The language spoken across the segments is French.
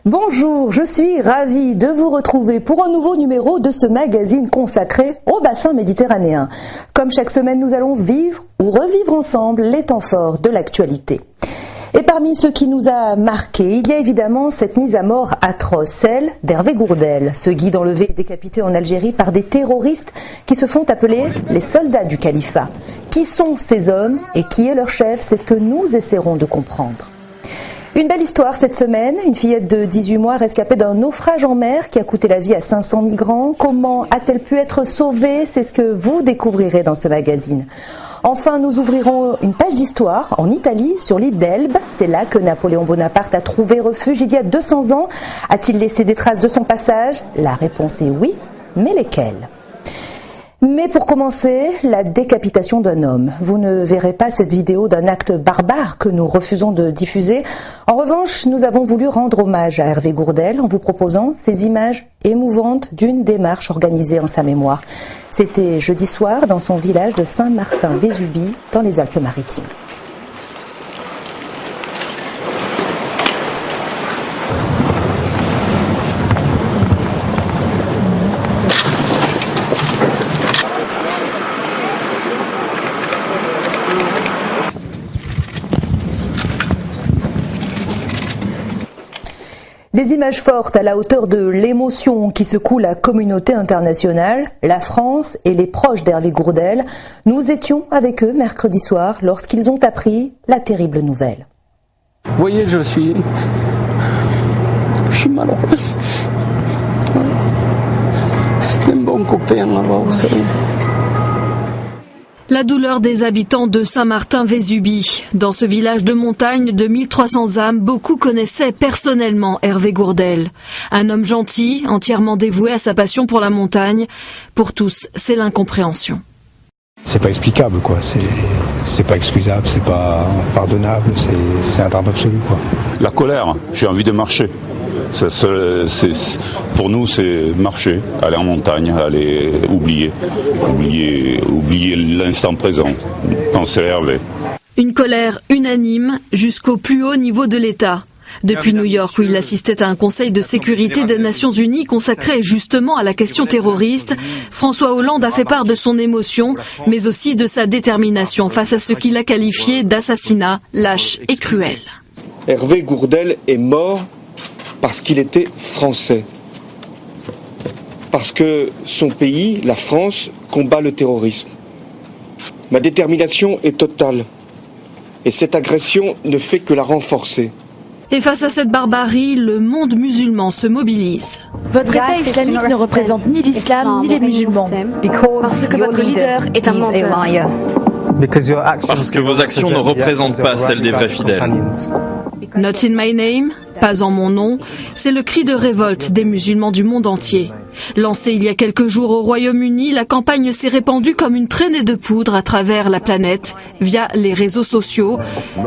Bonjour, je suis ravie de vous retrouver pour un nouveau numéro de ce magazine consacré au bassin méditerranéen. Comme chaque semaine, nous allons vivre ou revivre ensemble les temps forts de l'actualité. Et parmi ceux qui nous a marqués, il y a évidemment cette mise à mort atroce, celle d'Hervé Gourdel, ce guide enlevé et décapité en Algérie par des terroristes qui se font appeler les soldats du califat. Qui sont ces hommes et qui est leur chef? C'est ce que nous essaierons de comprendre. Une belle histoire cette semaine, une fillette de 18 mois rescapée d'un naufrage en mer qui a coûté la vie à 500 migrants. Comment a-t-elle pu être sauvée? C'est ce que vous découvrirez dans ce magazine. Enfin, nous ouvrirons une page d'histoire en Italie, sur l'île d'Elbe. C'est là que Napoléon Bonaparte a trouvé refuge il y a 200 ans. A-t-il laissé des traces de son passage? La réponse est oui, mais lesquelles? Mais pour commencer, la décapitation d'un homme. Vous ne verrez pas cette vidéo d'un acte barbare que nous refusons de diffuser. En revanche, nous avons voulu rendre hommage à Hervé Gourdel en vous proposant ces images émouvantes d'une démarche organisée en sa mémoire. C'était jeudi soir dans son village de Saint-Martin-Vésubie, dans les Alpes-Maritimes. Des images fortes à la hauteur de l'émotion qui secoue la communauté internationale, la France et les proches d'Hervé Gourdel. Nous étions avec eux mercredi soir lorsqu'ils ont appris la terrible nouvelle. Vous voyez, je suis malheureux. C'est un bon copain là-bas, vous savez. La douleur des habitants de Saint-Martin-Vésubie. Dans ce village de montagne de 1300 âmes, beaucoup connaissaient personnellement Hervé Gourdel. Un homme gentil, entièrement dévoué à sa passion pour la montagne. Pour tous, c'est l'incompréhension. C'est pas explicable, quoi. C'est pas excusable, c'est pas pardonnable, c'est un drame absolu, quoi. La colère, j'ai envie de marcher. Pour nous, c'est marcher, aller en montagne, aller oublier l'instant présent, penser à Hervé. Une colère unanime jusqu'au plus haut niveau de l'État. Depuis New York, où il assistait à un conseil de sécurité des Nations Unies consacré justement à la question terroriste, François Hollande a fait part de son émotion, mais aussi de sa détermination face à ce qu'il a qualifié d'assassinat lâche et cruel. Hervé Gourdel est mort parce qu'il était français. Parce que son pays, la France, combat le terrorisme. Ma détermination est totale. Et cette agression ne fait que la renforcer. Et face à cette barbarie, le monde musulman se mobilise. Votre État islamique ne représente ni l'islam ni les musulmans. Parce que votre leader est un menteur. Parce que vos actions ne représentent pas celles des vrais fidèles. Not in my name, pas en mon nom, c'est le cri de révolte des musulmans du monde entier. Lancée il y a quelques jours au Royaume-Uni, la campagne s'est répandue comme une traînée de poudre à travers la planète via les réseaux sociaux.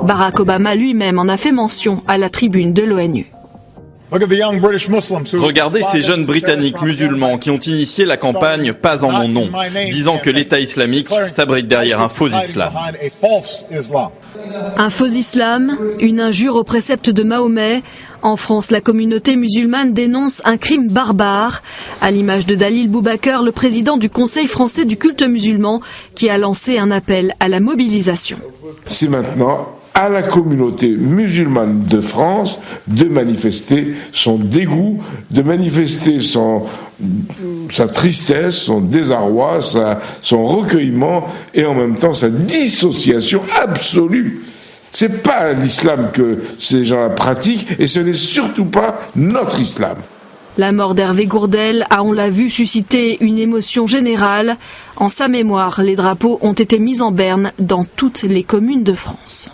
Barack Obama lui-même en a fait mention à la tribune de l'ONU. Regardez ces jeunes Britanniques musulmans qui ont initié la campagne « Pas en mon nom », disant que l'État islamique s'abrite derrière un faux islam. Un faux islam, une injure au précepte de Mahomet. En France, la communauté musulmane dénonce un crime barbare, à l'image de Dalil Boubaker, le président du Conseil français du culte musulman, qui a lancé un appel à la mobilisation. C'est maintenant à la communauté musulmane de France de manifester son dégoût, de manifester sa tristesse, son désarroi, son recueillement et en même temps sa dissociation absolue. C'est pas l'islam que ces gens-là pratiquent et ce n'est surtout pas notre islam. La mort d'Hervé Gourdel a, on l'a vu, suscité une émotion générale. En sa mémoire, les drapeaux ont été mis en berne dans toutes les communes de France.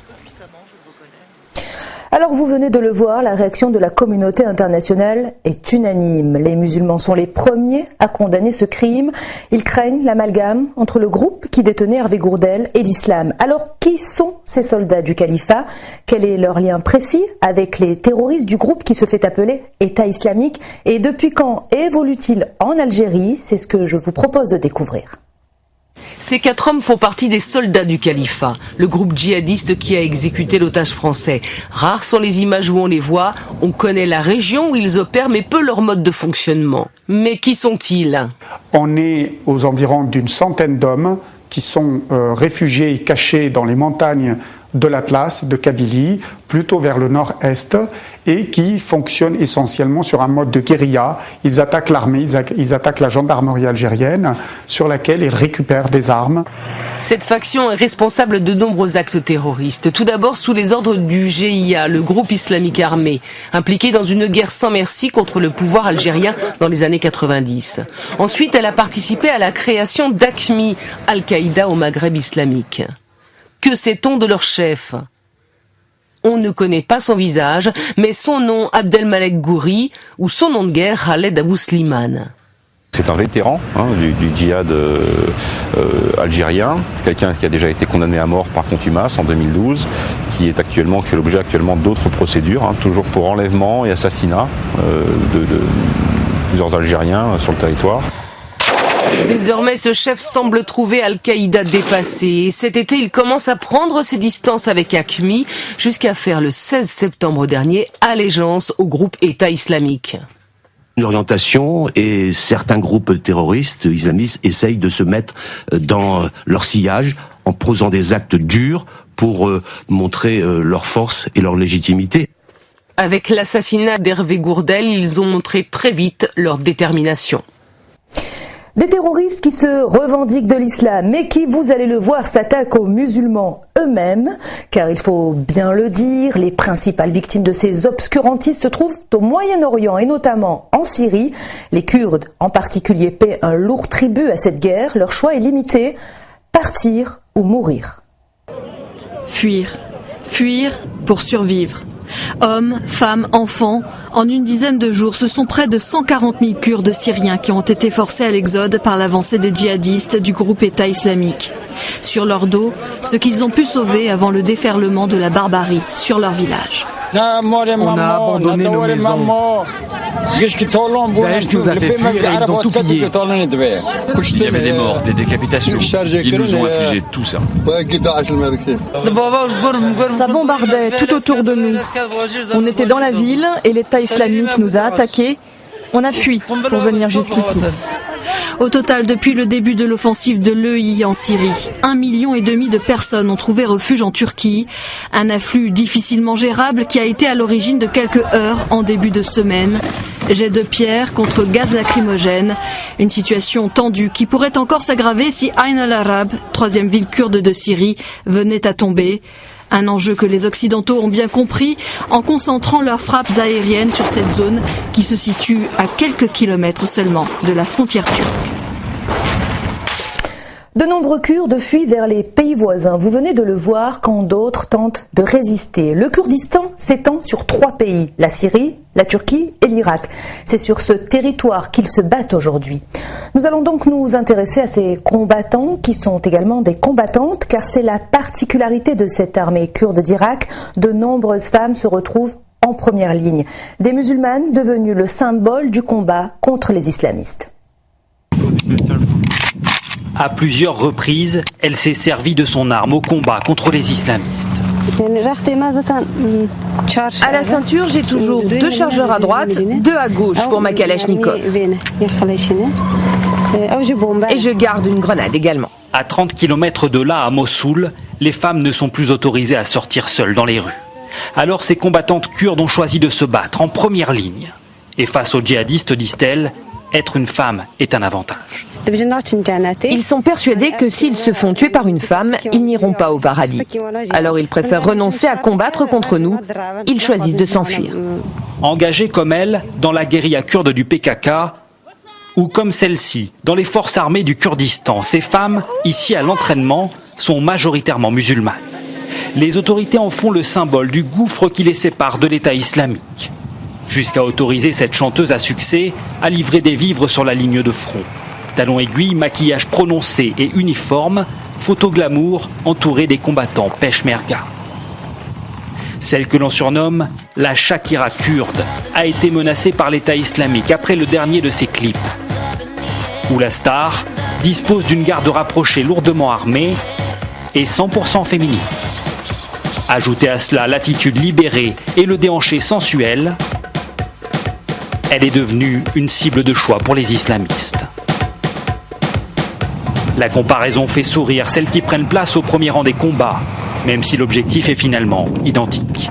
Alors vous venez de le voir, la réaction de la communauté internationale est unanime. Les musulmans sont les premiers à condamner ce crime. Ils craignent l'amalgame entre le groupe qui détenait Hervé Gourdel et l'islam. Alors qui sont ces soldats du califat? Quel est leur lien précis avec les terroristes du groupe qui se fait appeler État islamique? Et depuis quand évolue-t-il en Algérie? C'est ce que je vous propose de découvrir. Ces 4 hommes font partie des soldats du califat, le groupe djihadiste qui a exécuté l'otage français. Rares sont les images où on les voit, on connaît la région où ils opèrent mais peu leur mode de fonctionnement. Mais qui sont-ils? On est aux environs d'une centaine d'hommes qui sont réfugiés et cachés dans les montagnes de l'Atlas, de Kabylie, plutôt vers le nord-est, et qui fonctionnent essentiellement sur un mode de guérilla. Ils attaquent l'armée, ils attaquent la gendarmerie algérienne, sur laquelle ils récupèrent des armes. Cette faction est responsable de nombreux actes terroristes. Tout d'abord sous les ordres du GIA, le groupe islamique armé, impliqué dans une guerre sans merci contre le pouvoir algérien dans les années 90. Ensuite, elle a participé à la création d'AQMI, Al-Qaïda au Maghreb islamique. Que sait-on de leur chef? On ne connaît pas son visage, mais son nom, Abdelmalek Ghouri, ou son nom de guerre, Khaled Abou Slimane. C'est un vétéran du djihad algérien, quelqu'un qui a déjà été condamné à mort par contumace en 2012, qui fait l'objet actuellement d'autres procédures, toujours pour enlèvement et assassinat de plusieurs Algériens sur le territoire. Désormais, ce chef semble trouver Al-Qaïda dépassé. Et cet été, il commence à prendre ses distances avec AQMI jusqu'à faire le 16 septembre dernier allégeance au groupe État islamique. L'orientation et certains groupes terroristes islamistes essayent de se mettre dans leur sillage en posant des actes durs pour montrer leur force et leur légitimité. Avec l'assassinat d'Hervé Gourdel, ils ont montré très vite leur détermination. Des terroristes qui se revendiquent de l'islam, mais qui, vous allez le voir, s'attaquent aux musulmans eux-mêmes, car il faut bien le dire, les principales victimes de ces obscurantistes se trouvent au Moyen-Orient et notamment en Syrie. Les Kurdes en particulier paient un lourd tribut à cette guerre, leur choix est limité, partir ou mourir. Fuir pour survivre. Hommes, femmes, enfants, en une dizaine de jours, ce sont près de 140 000 Kurdes syriens qui ont été forcés à l'exode par l'avancée des djihadistes du groupe État islamique. Sur leur dos, ce qu'ils ont pu sauver avant le déferlement de la barbarie sur leur village. On a abandonné nos maisons. Daesh nous a fait fuir et ils ont tout pillé. Il y avait des morts, des décapitations. Ils nous ont infligé tout ça. Ça bombardait tout autour de nous. On était dans la ville et l'État islamique nous a attaqués. On a fui pour venir jusqu'ici. Au total, depuis le début de l'offensive de l'EI en Syrie, 1,5 million de personnes ont trouvé refuge en Turquie. Un afflux difficilement gérable qui a été à l'origine de quelques heurts en début de semaine. Jets de pierre contre gaz lacrymogène. Une situation tendue qui pourrait encore s'aggraver si Ain al-Arab, 3e ville kurde de Syrie, venait à tomber. Un enjeu que les Occidentaux ont bien compris en concentrant leurs frappes aériennes sur cette zone qui se situe à quelques kilomètres seulement de la frontière turque. De nombreux Kurdes fuient vers les pays voisins. Vous venez de le voir quand d'autres tentent de résister. Le Kurdistan s'étend sur 3 pays, la Syrie, la Turquie et l'Irak. C'est sur ce territoire qu'ils se battent aujourd'hui. Nous allons donc nous intéresser à ces combattants qui sont également des combattantes, car c'est la particularité de cette armée kurde d'Irak. De nombreuses femmes se retrouvent en première ligne. Des musulmanes devenues le symbole du combat contre les islamistes. À plusieurs reprises, elle s'est servie de son arme au combat contre les islamistes. À la ceinture, j'ai toujours 2 chargeurs à droite, 2 à gauche pour ma Kalachnikov. Et je garde une grenade également. À 30 km de là, à Mossoul, les femmes ne sont plus autorisées à sortir seules dans les rues. Alors ces combattantes kurdes ont choisi de se battre en première ligne. Et face aux djihadistes, disent-elles, être une femme est un avantage. Ils sont persuadés que s'ils se font tuer par une femme, ils n'iront pas au paradis. Alors ils préfèrent renoncer à combattre contre nous. Ils choisissent de s'enfuir. Engagées comme elle dans la guérilla kurde du PKK, ou comme celle-ci dans les forces armées du Kurdistan, ces femmes, ici à l'entraînement, sont majoritairement musulmanes. Les autorités en font le symbole du gouffre qui les sépare de l'État islamique. Jusqu'à autoriser cette chanteuse à succès à livrer des vivres sur la ligne de front. Talons aiguilles, maquillage prononcé et uniforme, photo glamour entourée des combattants peshmerga. Celle que l'on surnomme la Shakira kurde a été menacée par l'État islamique après le dernier de ses clips, où la star dispose d'une garde rapprochée lourdement armée et 100% féminine. Ajoutez à cela l'attitude libérée et le déhanché sensuel, elle est devenue une cible de choix pour les islamistes. La comparaison fait sourire celles qui prennent place au premier rang des combats, même si l'objectif est finalement identique.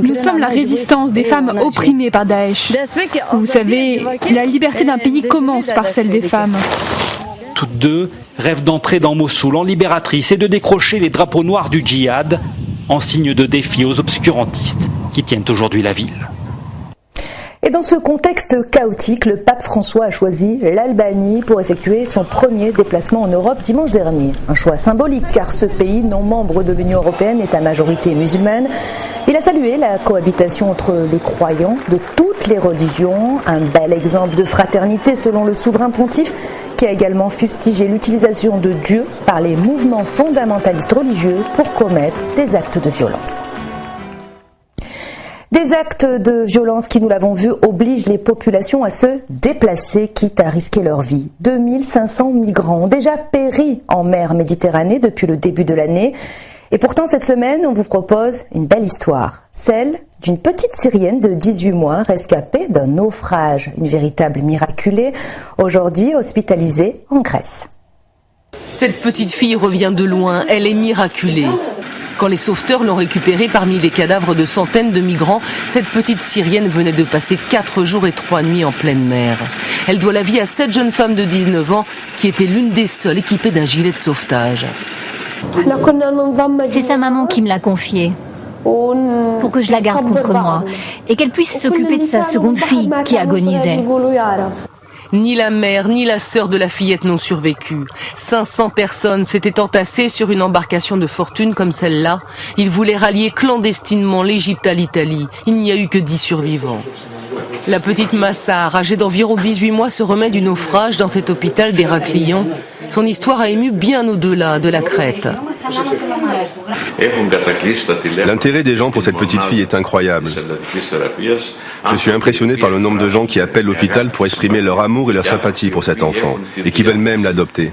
Nous sommes la résistance des femmes opprimées par Daesh. Vous savez, la liberté d'un pays commence par celle des femmes. Toutes deux rêvent d'entrer dans Mossoul en libératrice et de décrocher les drapeaux noirs du djihad en signe de défi aux obscurantistes qui tiennent aujourd'hui la ville. Et dans ce contexte chaotique, le pape François a choisi l'Albanie pour effectuer son premier déplacement en Europe dimanche dernier. Un choix symbolique car ce pays non membre de l'Union européenne est à majorité musulmane. Il a salué la cohabitation entre les croyants de toutes les religions, un bel exemple de fraternité selon le souverain pontife qui a également fustigé l'utilisation de Dieu par les mouvements fondamentalistes religieux pour commettre des actes de violence. Des actes de violence qui, nous l'avons vu, obligent les populations à se déplacer, quitte à risquer leur vie. 2500 migrants ont déjà péri en mer Méditerranée depuis le début de l'année. Et pourtant, cette semaine, on vous propose une belle histoire. Celle d'une petite Syrienne de 18 mois rescapée d'un naufrage. Une véritable miraculée, aujourd'hui hospitalisée en Grèce. Cette petite fille revient de loin, elle est miraculée. Quand les sauveteurs l'ont récupérée parmi les cadavres de centaines de migrants, cette petite Syrienne venait de passer 4 jours et 3 nuits en pleine mer. Elle doit la vie à cette jeune femme de 19 ans qui était l'une des seules équipée d'un gilet de sauvetage. C'est sa maman qui me l'a confiée, pour que je la garde contre moi et qu'elle puisse s'occuper de sa seconde fille qui agonisait. Ni la mère, ni la sœur de la fillette n'ont survécu. 500 personnes s'étaient entassées sur une embarcation de fortune comme celle-là. Ils voulaient rallier clandestinement l'Égypte à l'Italie. Il n'y a eu que 10 survivants. La petite Massa, âgée d'environ 18 mois, se remet du naufrage dans cet hôpital d'Héraclion. Son histoire a ému bien au-delà de la Crète. L'intérêt des gens pour cette petite fille est incroyable. Je suis impressionné par le nombre de gens qui appellent l'hôpital pour exprimer leur amour et leur sympathie pour cet enfant et qui veulent même l'adopter.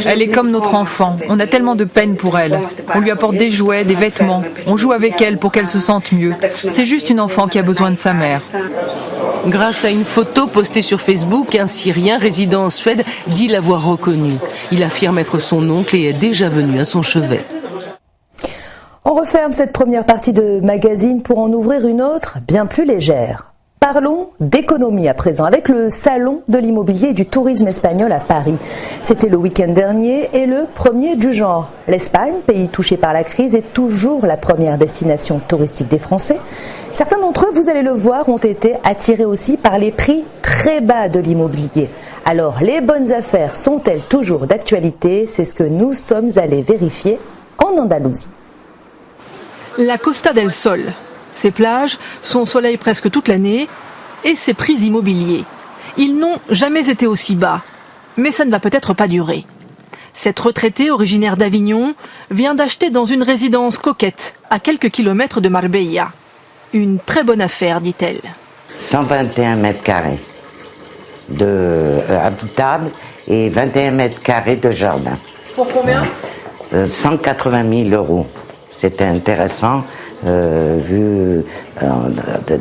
Elle est comme notre enfant. On a tellement de peine pour elle. On lui apporte des jouets, des vêtements. On joue avec elle pour qu'elle se sente mieux. C'est juste une enfant qui a besoin de sa mère. Grâce à une photo postée sur Facebook, un Syrien résidant en Suède dit l'avoir reconnu. Il affirme être son oncle et est déjà venu à son chevet. On referme cette première partie de magazine pour en ouvrir une autre bien plus légère. Parlons d'économie à présent avec le salon de l'immobilier et du tourisme espagnol à Paris. C'était le week-end dernier et le premier du genre. L'Espagne, pays touché par la crise, est toujours la première destination touristique des Français. Certains d'entre eux, vous allez le voir, ont été attirés aussi par les prix très bas de l'immobilier. Alors, les bonnes affaires sont-elles toujours d'actualité? C'est ce que nous sommes allés vérifier en Andalousie. La Costa del Sol. Ses plages, son soleil presque toute l'année et ses prix immobiliers. Ils n'ont jamais été aussi bas. Mais ça ne va peut-être pas durer. Cette retraitée originaire d'Avignon vient d'acheter dans une résidence coquette à quelques kilomètres de Marbella. Une très bonne affaire, dit-elle. 121 mètres carrés habitable et 21 mètres carrés de jardin. Pour combien 180 000 euros. C'était intéressant,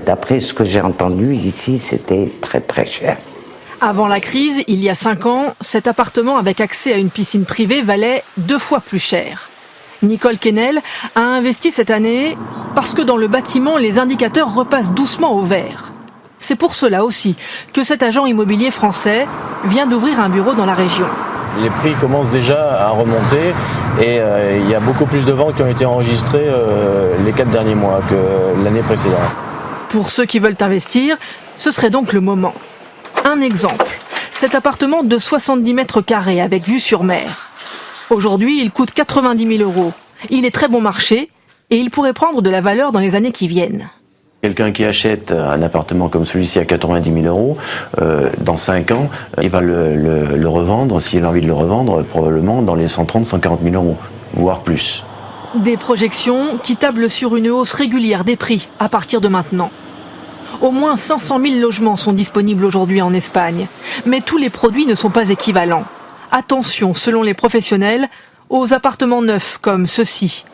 d'après ce que j'ai entendu, ici, c'était très très cher. Avant la crise, il y a 5 ans, cet appartement avec accès à une piscine privée valait 2 fois plus cher. Nicole Quesnel a investi cette année parce que dans le bâtiment, les indicateurs repassent doucement au vert. C'est pour cela aussi que cet agent immobilier français vient d'ouvrir un bureau dans la région. Les prix commencent déjà à remonter et il y a beaucoup plus de ventes qui ont été enregistrées les 4 derniers mois que l'année précédente. Pour ceux qui veulent investir, ce serait donc le moment. Un exemple, cet appartement de 70 mètres carrés avec vue sur mer. Aujourd'hui, il coûte 90 000 euros. Il est très bon marché et il pourrait prendre de la valeur dans les années qui viennent. Quelqu'un qui achète un appartement comme celui-ci à 90 000 euros, dans 5 ans, il va le revendre, s'il a envie de le revendre, probablement dans les 130 000, 140 000 euros, voire plus. Des projections qui tablent sur une hausse régulière des prix à partir de maintenant. Au moins 500 000 logements sont disponibles aujourd'hui en Espagne. Mais tous les produits ne sont pas équivalents. Attention, selon les professionnels, aux appartements neufs comme ceux-ci.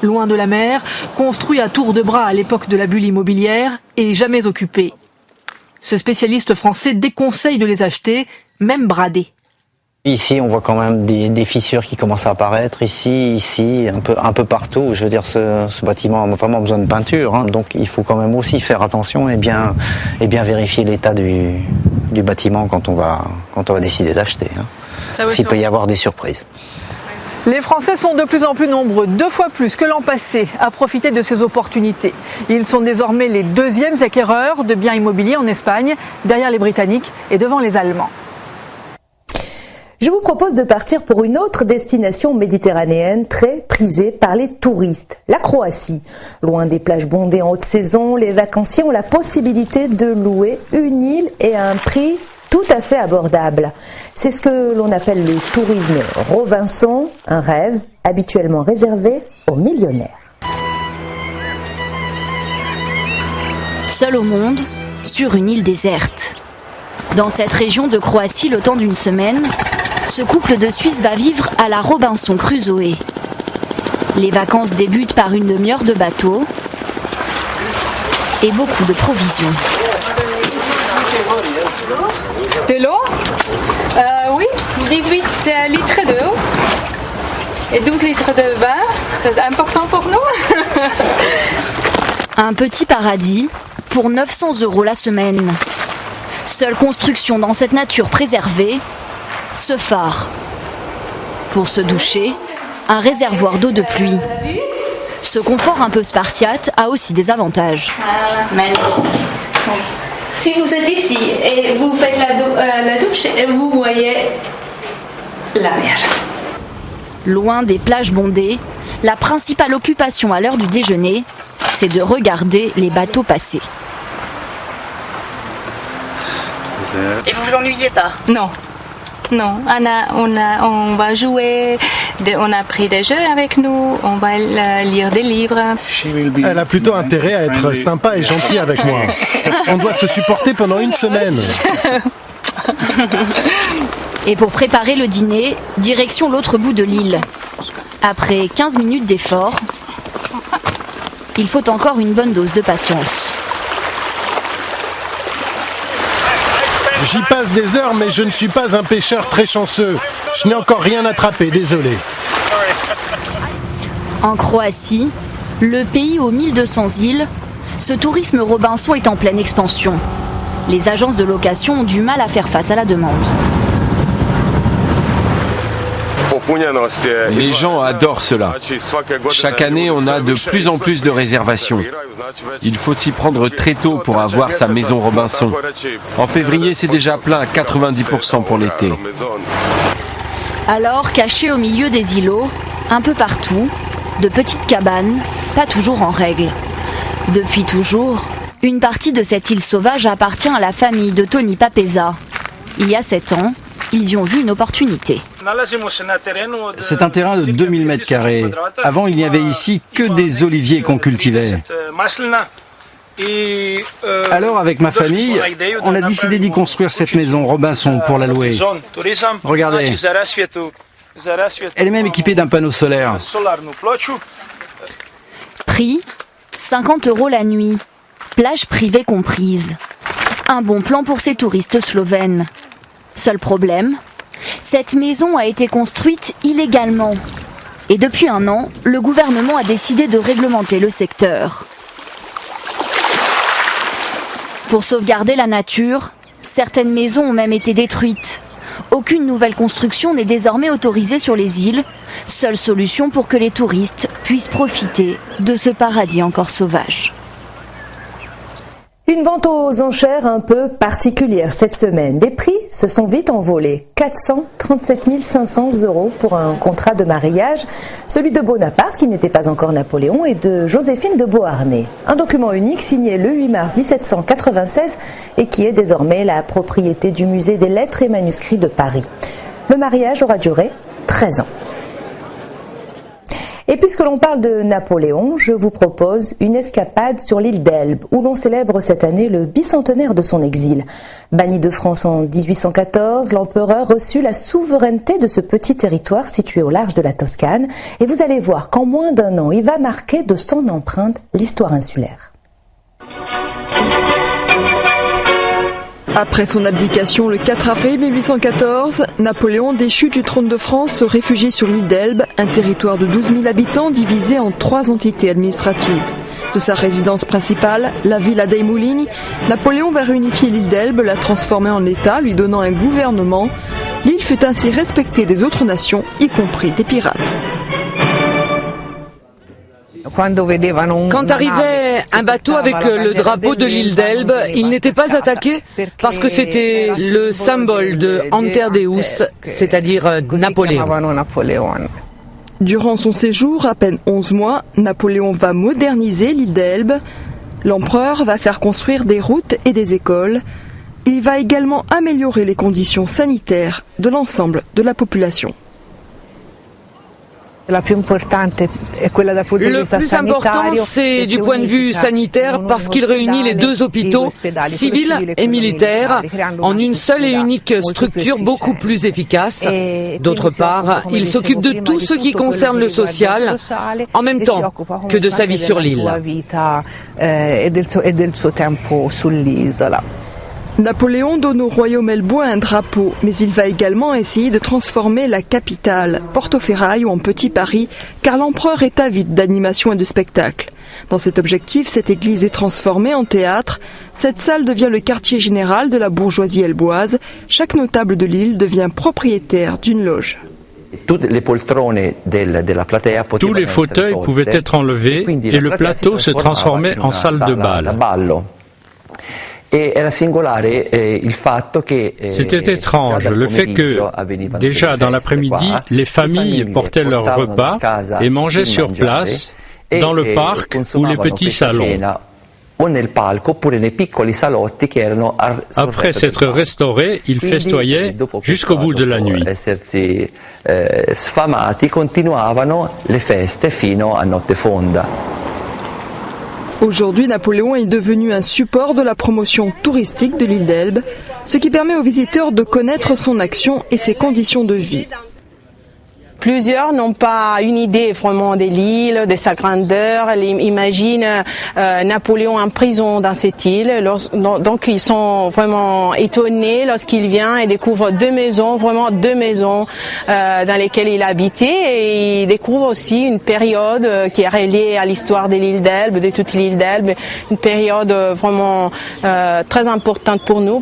Loin de la mer, construits à tour de bras à l'époque de la bulle immobilière et jamais occupés. Ce spécialiste français déconseille de les acheter, même bradés. Ici, on voit quand même des fissures qui commencent à apparaître, ici, un peu partout. Je veux dire, ce bâtiment a vraiment besoin de peinture, hein, donc il faut quand même aussi faire attention et bien vérifier l'état du bâtiment quand on va décider d'acheter. Hein. S'il peut y avoir des surprises. Les Français sont de plus en plus nombreux, 2 fois plus que l'an passé, à profiter de ces opportunités. Ils sont désormais les 2e acquéreurs de biens immobiliers en Espagne, derrière les Britanniques et devant les Allemands. Je vous propose de partir pour une autre destination méditerranéenne très prisée par les touristes, la Croatie. Loin des plages bondées en haute saison, les vacanciers ont la possibilité de louer une île et à un prix tout à fait abordable. C'est ce que l'on appelle le tourisme Robinson, un rêve habituellement réservé aux millionnaires. Seul au monde, sur une île déserte. Dans cette région de Croatie, le temps d'une semaine, ce couple de Suisses va vivre à la Robinson Crusoe. Les vacances débutent par une demi-heure de bateau et beaucoup de provisions. De l'eau oui, 18 litres d'eau et 12 litres de vin, c'est important pour nous. Un petit paradis pour 900 € la semaine. Seule construction dans cette nature préservée, ce phare. Pour se doucher, un réservoir d'eau de pluie. Ce confort un peu spartiate a aussi des avantages. Magnifique. Si vous êtes ici et vous faites la douche, vous voyez la mer. Loin des plages bondées, la principale occupation à l'heure du déjeuner, c'est de regarder les bateaux passer. Et vous vous ennuyez pas? Non. Non, on va jouer, on a pris des jeux avec nous, on va lire des livres. Elle a plutôt intérêt à être sympa et gentille avec moi. On doit se supporter pendant une semaine. Et pour préparer le dîner, direction l'autre bout de l'île. Après 15 minutes d'effort, il faut encore une bonne dose de patience. J'y passe des heures, mais je ne suis pas un pêcheur très chanceux. Je n'ai encore rien attrapé, désolé. En Croatie, le pays aux 1200 îles, ce tourisme Robinson est en pleine expansion. Les agences de location ont du mal à faire face à la demande. Les gens adorent cela. Chaque année, on a de plus en plus de réservations. Il faut s'y prendre très tôt pour avoir sa maison Robinson. En février, c'est déjà plein à 90% pour l'été. Alors, cachés au milieu des îlots, un peu partout, de petites cabanes, pas toujours en règle. Depuis toujours, une partie de cette île sauvage appartient à la famille de Tony Papeza. Il y a 7 ans, ils y ont vu une opportunité. C'est un terrain de 2000 m². Avant, il n'y avait ici que des oliviers qu'on cultivait. Alors, avec ma famille, on a décidé d'y construire cette maison Robinson pour la louer. Regardez, elle est même équipée d'un panneau solaire. Prix 50 € la nuit, plage privée comprise. Un bon plan pour ces touristes slovènes. Seul problème, cette maison a été construite illégalement. Et depuis 1 an, le gouvernement a décidé de réglementer le secteur. Pour sauvegarder la nature, certaines maisons ont même été détruites. Aucune nouvelle construction n'est désormais autorisée sur les îles. Seule solution pour que les touristes puissent profiter de ce paradis encore sauvage. Une vente aux enchères un peu particulière cette semaine. Les prix se sont vite envolés. 437 500 € pour un contrat de mariage. Celui de Bonaparte, qui n'était pas encore Napoléon, et de Joséphine de Beauharnais. Un document unique signé le 8 mars 1796 et qui est désormais la propriété du musée des lettres et manuscrits de Paris. Le mariage aura duré 13 ans. Et puisque l'on parle de Napoléon, je vous propose une escapade sur l'île d'Elbe, où l'on célèbre cette année le bicentenaire de son exil. Banni de France en 1814, l'empereur reçut la souveraineté de ce petit territoire situé au large de la Toscane. Et vous allez voir qu'en moins d'1 an, il va marquer de son empreinte l'histoire insulaire. Après son abdication le 4 avril 1814, Napoléon, déchu du trône de France, se réfugie sur l'île d'Elbe, un territoire de 12 000 habitants divisé en 3 entités administratives. De sa résidence principale, la villa dei Mulini, Napoléon va réunifier l'île d'Elbe, la transformer en État, lui donnant un gouvernement. L'île fut ainsi respectée des autres nations, y compris des pirates. Quand arrivait un bateau avec le drapeau de l'île d'Elbe, il n'était pas attaqué parce que c'était le symbole de Anterdeus, c'est-à-dire Napoléon. Durant son séjour, à peine 11 mois, Napoléon va moderniser l'île d'Elbe. L'empereur va faire construire des routes et des écoles. Il va également améliorer les conditions sanitaires de l'ensemble de la population. Le plus important, c'est du point de vue sanitaire parce qu'il réunit les 2 hôpitaux, civils et militaires, en une seule et unique structure beaucoup plus efficace. D'autre part, il s'occupe de tout ce qui concerne le social, en même temps que de sa vie sur l'île. Napoléon donne au royaume elbois un drapeau, mais il va également essayer de transformer la capitale, Portoferraio, en Petit Paris, car l'empereur est avide d'animation et de spectacle. Dans cet objectif, cette église est transformée en théâtre. Cette salle devient le quartier général de la bourgeoisie elboise. Chaque notable de l'île devient propriétaire d'une loge. Tous les fauteuils pouvaient être enlevés et le plateau se transformait en salle de bal. C'était étrange le fait que, déjà dans l'après-midi, les familles portaient leur repas et mangeaient sur place, dans le parc ou les petits salons. Après s'être restaurés, ils festoyaient jusqu'au bout de la nuit. Aujourd'hui, Napoléon est devenu un support de la promotion touristique de l'île d'Elbe, ce qui permet aux visiteurs de connaître son action et ses conditions de vie. Plusieurs n'ont pas une idée vraiment de l'île, de sa grandeur. Ils imaginent Napoléon en prison dans cette île. Donc ils sont vraiment étonnés lorsqu'il vient et découvre 2 maisons, vraiment 2 maisons dans lesquelles il habitait. Et il découvre aussi une période qui est reliée à l'histoire de l'île d'Elbe, de toute l'île d'Elbe, une période vraiment très importante pour nous.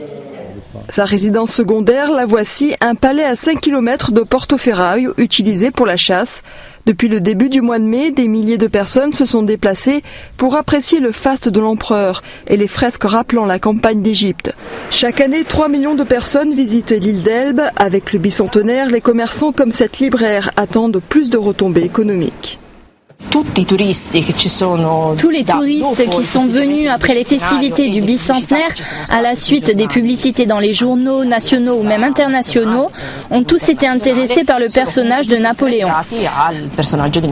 Sa résidence secondaire, la voici, un palais à 5 km de Portoferraio, utilisé pour la chasse. Depuis le début du mois de mai, des milliers de personnes se sont déplacées pour apprécier le faste de l'empereur et les fresques rappelant la campagne d'Égypte. Chaque année, 3 millions de personnes visitent l'île d'Elbe. Avec le bicentenaire, les commerçants comme cette libraire attendent plus de retombées économiques. Tous les touristes qui sont venus après les festivités du bicentenaire, à la suite des publicités dans les journaux nationaux ou même internationaux, ont tous été intéressés par le personnage de Napoléon.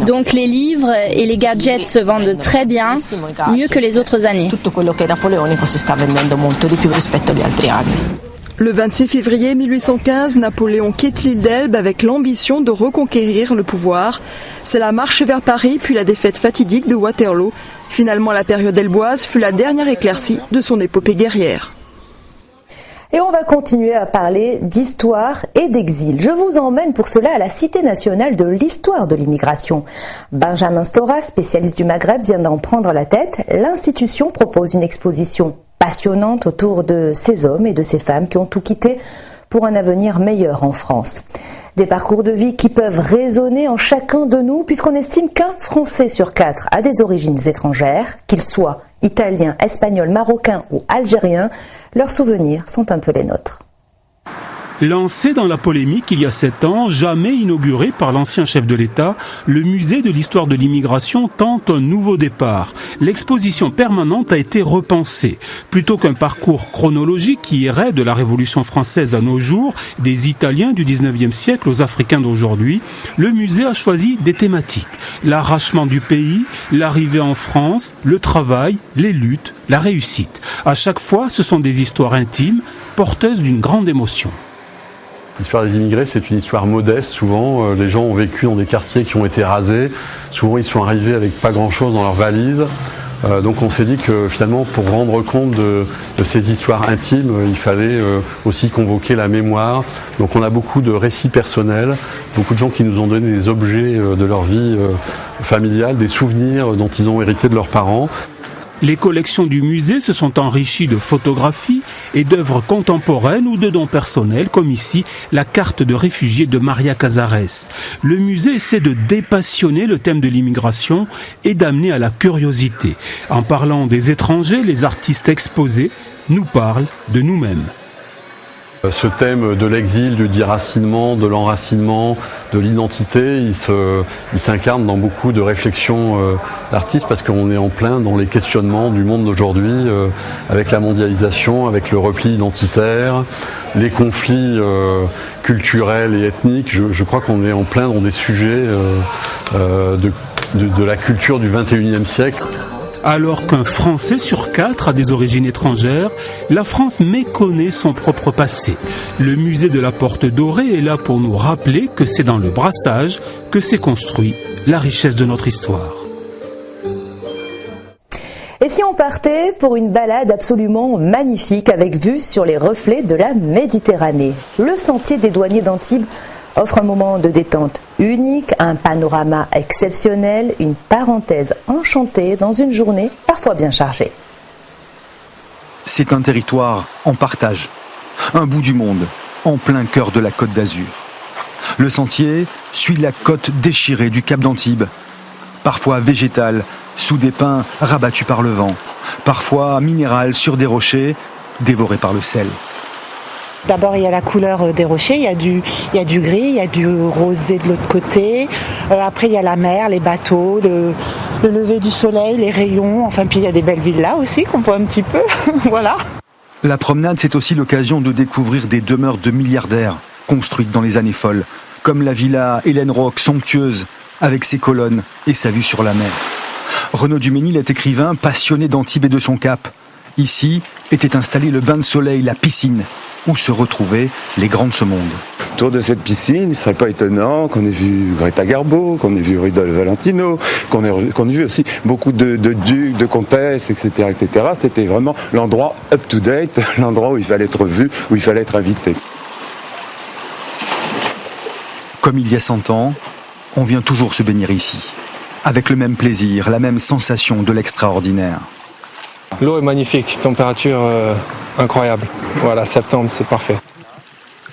Donc les livres et les gadgets se vendent très bien, mieux que les autres années. Le 26 février 1815, Napoléon quitte l'île d'Elbe avec l'ambition de reconquérir le pouvoir. C'est la marche vers Paris, puis la défaite fatidique de Waterloo. Finalement, la période elboise fut la dernière éclaircie de son épopée guerrière. Et on va continuer à parler d'histoire et d'exil. Je vous emmène pour cela à la Cité nationale de l'histoire de l'immigration. Benjamin Stora, spécialiste du Maghreb, vient d'en prendre la tête. L'institution propose une exposition passionnante autour de ces hommes et de ces femmes qui ont tout quitté pour un avenir meilleur en France. Des parcours de vie qui peuvent résonner en chacun de nous puisqu'on estime qu'un Français sur 4 a des origines étrangères, qu'il soit italien, espagnol, marocain ou algérien, leurs souvenirs sont un peu les nôtres. Lancé dans la polémique il y a 7 ans, jamais inauguré par l'ancien chef de l'État, le musée de l'histoire de l'immigration tente un nouveau départ. L'exposition permanente a été repensée. Plutôt qu'un parcours chronologique qui irait de la Révolution française à nos jours, des Italiens du 19e siècle aux Africains d'aujourd'hui, le musée a choisi des thématiques. L'arrachement du pays, l'arrivée en France, le travail, les luttes, la réussite. À chaque fois, ce sont des histoires intimes, porteuses d'une grande émotion. L'histoire des immigrés, c'est une histoire modeste. Souvent, les gens ont vécu dans des quartiers qui ont été rasés. Souvent, ils sont arrivés avec pas grand-chose dans leurs valises. Donc on s'est dit que finalement, pour rendre compte de ces histoires intimes, il fallait aussi convoquer la mémoire. Donc on a beaucoup de récits personnels, beaucoup de gens qui nous ont donné des objets de leur vie familiale, des souvenirs dont ils ont hérité de leurs parents. Les collections du musée se sont enrichies de photographies et d'œuvres contemporaines ou de dons personnels, comme ici la carte de réfugiés de Maria Casares. Le musée essaie de dépassionner le thème de l'immigration et d'amener à la curiosité. En parlant des étrangers, les artistes exposés nous parlent de nous-mêmes. Ce thème de l'exil, du déracinement, de l'enracinement, de l'identité, il s'incarne dans beaucoup de réflexions d'artistes parce qu'on est en plein dans les questionnements du monde d'aujourd'hui avec la mondialisation, avec le repli identitaire, les conflits culturels et ethniques. Je crois qu'on est en plein dans des sujets de la culture du XXIe siècle. Alors qu'un Français sur 4 a des origines étrangères, la France méconnaît son propre passé. Le musée de la Porte Dorée est là pour nous rappeler que c'est dans le brassage que s'est construit la richesse de notre histoire. Et si on partait pour une balade absolument magnifique avec vue sur les reflets de la Méditerranée? Le sentier des douaniers d'Antibes offre un moment de détente unique, un panorama exceptionnel, une parenthèse enchantée dans une journée parfois bien chargée. C'est un territoire en partage, un bout du monde, en plein cœur de la Côte d'Azur. Le sentier suit la côte déchirée du Cap d'Antibes, parfois végétale, sous des pins rabattus par le vent, parfois minérale sur des rochers, dévorés par le sel. D'abord, il y a la couleur des rochers, il y a du gris, il y a du rosé de l'autre côté. Après, il y a la mer, les bateaux, le lever du soleil, les rayons. Enfin, puis il y a des belles villas aussi qu'on voit un petit peu. Voilà. La promenade, c'est aussi l'occasion de découvrir des demeures de milliardaires construites dans les années folles, comme la villa Hélène Roch, somptueuse, avec ses colonnes et sa vue sur la mer. Renaud Duménil est écrivain passionné d'Antibes et de son Cap. Ici était installé le bain de soleil, la piscine, où se retrouvaient les grands de ce monde. Autour de cette piscine, il ne serait pas étonnant qu'on ait vu Greta Garbo, qu'on ait vu Rudolf Valentino, qu'on ait vu aussi beaucoup de ducs, de comtesses, etc., etc. C'était vraiment l'endroit up-to-date, l'endroit où il fallait être vu, où il fallait être invité. Comme il y a 100 ans, on vient toujours se baigner ici, avec le même plaisir, la même sensation de l'extraordinaire. L'eau est magnifique, température incroyable. Voilà, septembre, c'est parfait.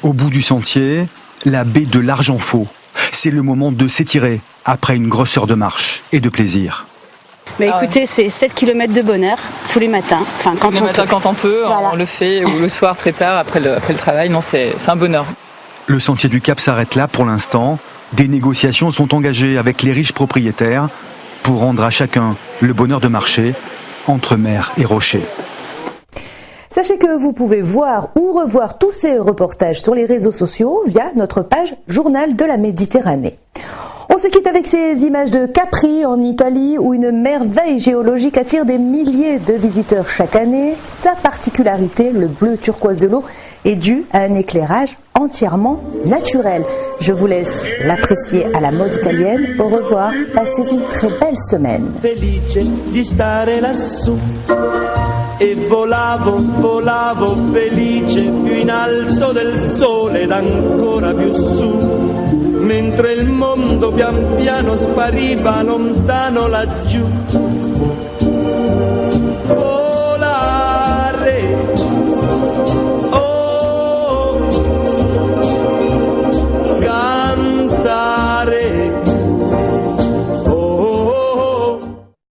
Au bout du sentier, la baie de l'Argenfaux. C'est le moment de s'étirer après une grosse heure de marche et de plaisir. Mais écoutez, c'est 7 km de bonheur tous les matins. Enfin, quand on peut, voilà. On le fait, ou le soir très tard après le travail. Non, c'est un bonheur. Le sentier du Cap s'arrête là pour l'instant. Des négociations sont engagées avec les riches propriétaires pour rendre à chacun le bonheur de marcher entre mer et rocher. Sachez que vous pouvez voir ou revoir tous ces reportages sur les réseaux sociaux via notre page Journal de la Méditerranée. On se quitte avec ces images de Capri en Italie où une merveille géologique attire des milliers de visiteurs chaque année. Sa particularité, le bleu turquoise de l'eau, est due à un éclairage entièrement naturel. Je vous laisse l'apprécier à la mode italienne. Au revoir, passez une très belle semaine. E volavo, volavo felice più in alto del sole ed ancora più su, mentre il mondo pian piano spariva lontano laggiù.